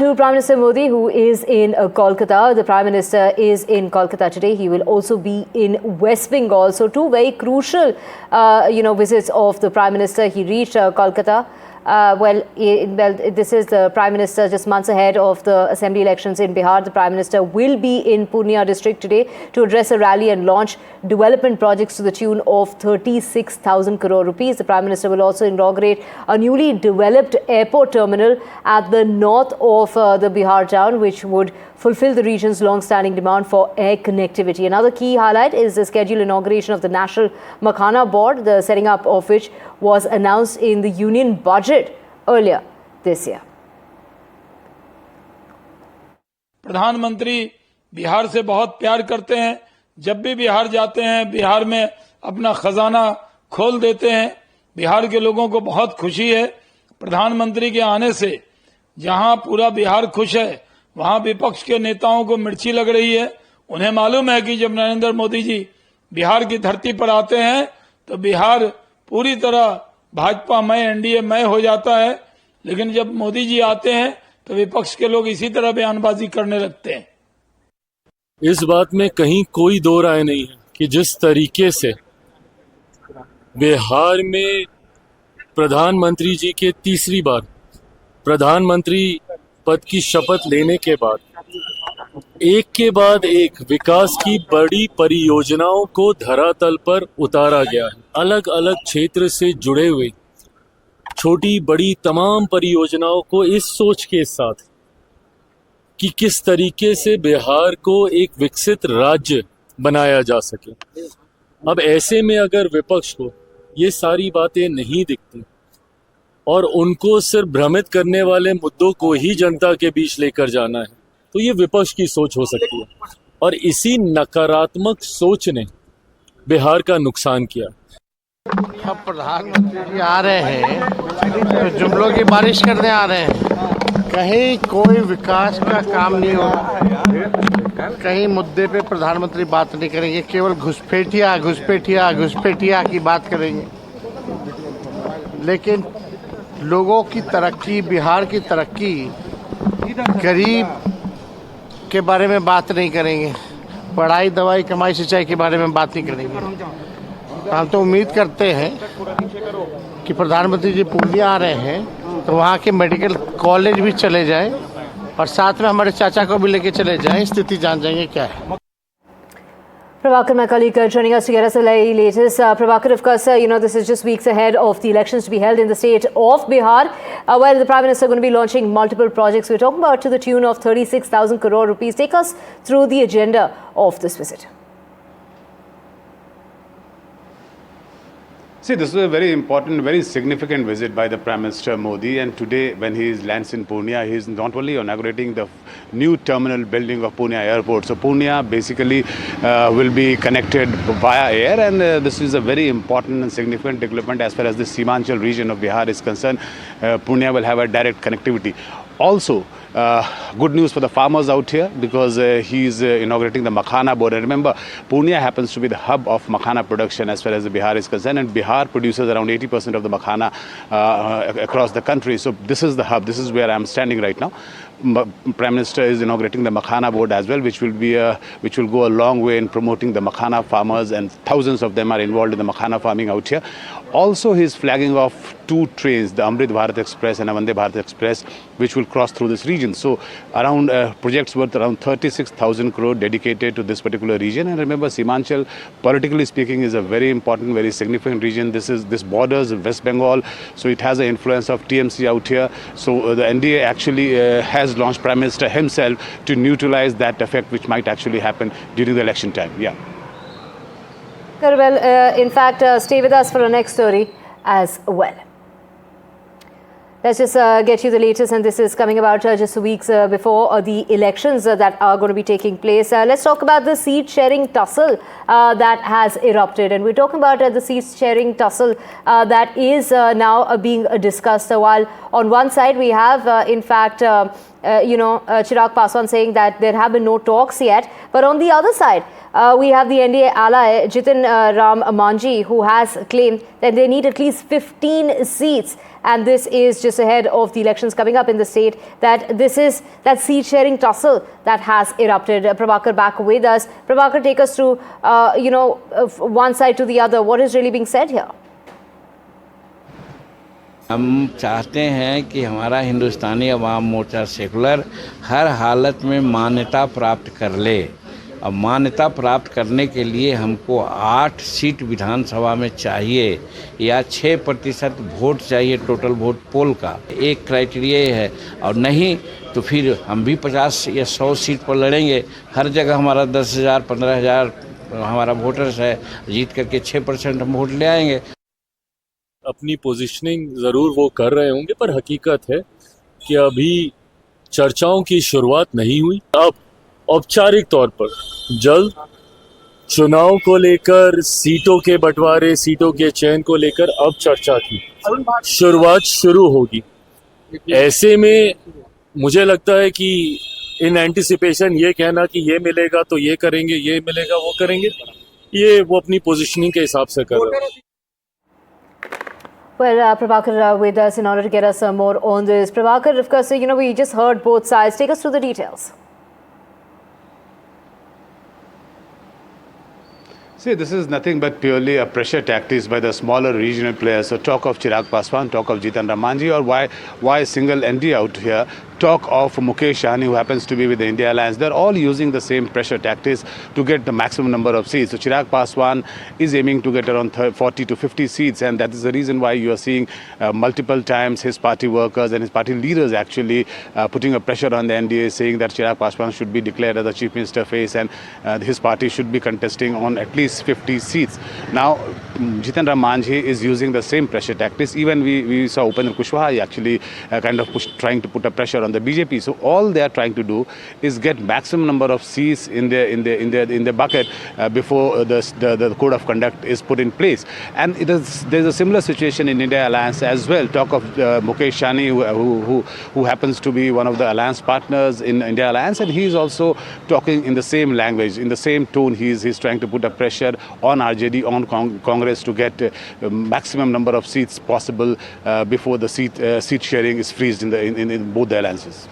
To Prime Minister Modi, who is in Kolkata. The Prime Minister is in Kolkata today. He will also be in West Bengal. So two very crucial, visits of the Prime Minister. He reached Kolkata. This is the Prime Minister just months ahead of the Assembly elections in Bihar. The Prime Minister will be in Purnea district today to address a rally and launch development projects to the tune of 36,000 crore rupees. The Prime Minister will also inaugurate a newly developed airport terminal at the north of the Bihar town, which would fulfill the region's long-standing demand for air connectivity. Another key highlight is the scheduled inauguration of the National Makhana Board, the setting up of which was announced in the Union Budget earlier this year. प्रधानमंत्री बिहार से बहुत प्यार करते हैं। जब भी बिहार जाते हैं, बिहार में अपना खजाना खोल देते हैं। बिहार के लोगों को बहुत खुशी है। प्रधानमंत्री के आने से जहां पूरा बिहार खुश है, वहां विपक्ष के नेताओं को मिर्ची लग रही है। उन्हें मालूम है कि जब नरेंद्र मोदी जी बिहार की धरती पर आते हैं तो बिहार पूरी तरह भाजपा मय, एनडीए मय हो जाता है। लेकिन जब मोदी जी आते हैं तो विपक्ष के लोग इसी तरह बयानबाजी करने लगते हैं। इस बात में कहीं कोई दो राय नहीं है कि जिस तरीके से बिहार में प्रधानमंत्री जी के तीसरी बार प्रधानमंत्री पद की शपथ लेने के बाद एक के बाद एक विकास की बड़ी परियोजनाओं को धरातल पर उतारा गया है। अलग अलग क्षेत्र से जुड़े हुए छोटी बड़ी तमाम परियोजनाओं को इस सोच के साथ कि किस तरीके से बिहार को एक विकसित राज्य बनाया जा सके। अब ऐसे में अगर विपक्ष को ये सारी बातें नहीं दिखती और उनको सिर्फ भ्रमित करने वाले मुद्दों को ही जनता के बीच लेकर जाना है, तो ये विपक्ष की सोच हो सकती है और इसी नकारात्मक सोच ने बिहार का नुकसान किया। अब प्रधानमंत्री जी आ रहे हैं तो जुमलों की बारिश करने आ रहे हैं। कहीं कोई विकास का काम नहीं हो रहा, कहीं मुद्दे पे प्रधानमंत्री बात नहीं करेंगे, केवल घुसपैठिया घुसपैठिया घुसपैठिया की बात करेंगे। लेकिन लोगों की तरक्की, बिहार की तरक्की, गरीब के बारे में बात नहीं करेंगे, पढ़ाई दवाई कमाई सिंचाई के बारे में बात नहीं करेंगे। हम तो उम्मीद करते हैं कि प्रधानमंत्री जी पूर्णिया आ रहे हैं तो वहाँ के मेडिकल कॉलेज भी चले जाएं और साथ में हमारे चाचा को भी लेके चले जाएं, स्थिति जान जाएंगे क्या है। Prabhakar, my colleague, joining us to get us the latest. Prabhakar, of course, this is just weeks ahead of the elections to be held in the state of Bihar, where the Prime Minister is going to be launching multiple projects. We're talking about to the tune of 36,000 crore rupees. Take us through the agenda of this visit. See, this is a very important, very significant visit by the Prime Minister Modi, and today when he lands in Purnea, he is not only inaugurating the new terminal building of Purnea Airport. So Purnea basically will be connected via air, and this is a very important and significant development as far as the Simanchal region of Bihar is concerned. Purnea will have a direct connectivity. Also, good news for the farmers out here because he is inaugurating the Makhana board. And remember, Purnea happens to be the hub of Makhana production as far as the Bihar is concerned, and Bihar produces around 80% of the Makhana across the country. So this is the hub. This is where I'm standing right now. Prime Minister is inaugurating the Makhana board as well, which will go a long way in promoting the Makhana farmers, and thousands of them are involved in the Makhana farming out here. Also, he is flagging off two trains, the Amrit Bharat Express and Vande Bharat Express, which will cross through this region. So around projects worth around 36,000 crore dedicated to this particular region. And remember, Simanchal, politically speaking, is a very important, very significant region. This borders West Bengal, so it has an influence of TMC out here. So the NDA actually has launched Prime Minister himself to neutralize that effect which might actually happen during the election time. Yeah. Well, in fact, stay with us for the next story as well. Let's just get you the latest, and this is coming about just weeks before the elections that are going to be taking place. Let's talk about the seat-sharing tussle that has erupted, and we're talking about the seat-sharing tussle that is now being discussed. While on one side we have, in fact, Chirag Paswan saying that there have been no talks yet. But on the other side, we have the NDA ally, Jitin Ram Manjhi, who has claimed that they need at least 15 seats. And this is just ahead of the elections coming up in the state, that this is that seat-sharing tussle that has erupted. Prabhakar back with us. Prabhakar, take us through, one side to the other. What is really being said here? हम चाहते हैं कि हमारा Hindustani Awam Morcha secular हर हालत में मान्यता प्राप्त कर ले। अब मान्यता प्राप्त करने के लिए हमको 8 सीट विधानसभा में चाहिए या 6% वोट चाहिए टोटल वोट पोल का, एक क्राइटेरिया है। और नहीं तो फिर हम भी 50 या 100 सीट पर लड़ेंगे। हर जगह हमारा 10,000 15,000 हमारा वोटर्स है, जीत करके 6% हम वोट ले आएंगे। अपनी पोजीशनिंग ज़रूर वो कर रहे होंगे, पर हकीकत है कि अभी चर्चाओं की शुरुआत नहीं हुई। अब औपचारिक तौर पर जल्द चुनाव को लेकर, सीटों के बंटवारे, सीटों के चयन को लेकर अब चर्चा की शुरुआत शुरू होगी। ऐसे में मुझे लगता है कि इन एंटिसिपेशन ये कहना कि ये मिलेगा तो ये करेंगे, ये मिलेगा वो करेंगे, ये वो अपनी पोजीशनिंग के हिसाब से कर रहे हैं। Well, Prabhakar with us in order to get us more on this. Prabhakar, of course, we just heard both sides. Take us through the details. See, this is nothing but purely a pressure tactics by the smaller regional players. So talk of Chirag Paswan, talk of Jitin Ram Manjhi, or why single ND out here, talk of Mukesh Sahni, who happens to be with the India Alliance. They're all using the same pressure tactics to get the maximum number of seats. So Chirag Paswan is aiming to get around 40 to 50 seats, and that is the reason why you are seeing multiple times his party workers and his party leaders actually putting a pressure on the NDA, saying that Chirag Paswan should be declared as the Chief Minister face, and his party should be contesting on at least 50 seats. Now, Jitin Ram Manjhi is using the same pressure tactics. Even we saw Upendra Kushwaha actually trying to put a pressure on the BJP. So all they are trying to do is get maximum number of seats in the bucket before the code of conduct is put in place. And there's a similar situation in India Alliance as well. Talk of Mukesh Sahni, who happens to be one of the alliance partners in India Alliance, and he's also talking in the same language, in the same tone. He's trying to put a pressure on RJD, on Congress, to get maximum number of seats possible before the seat sharing is freezed in both the alliances.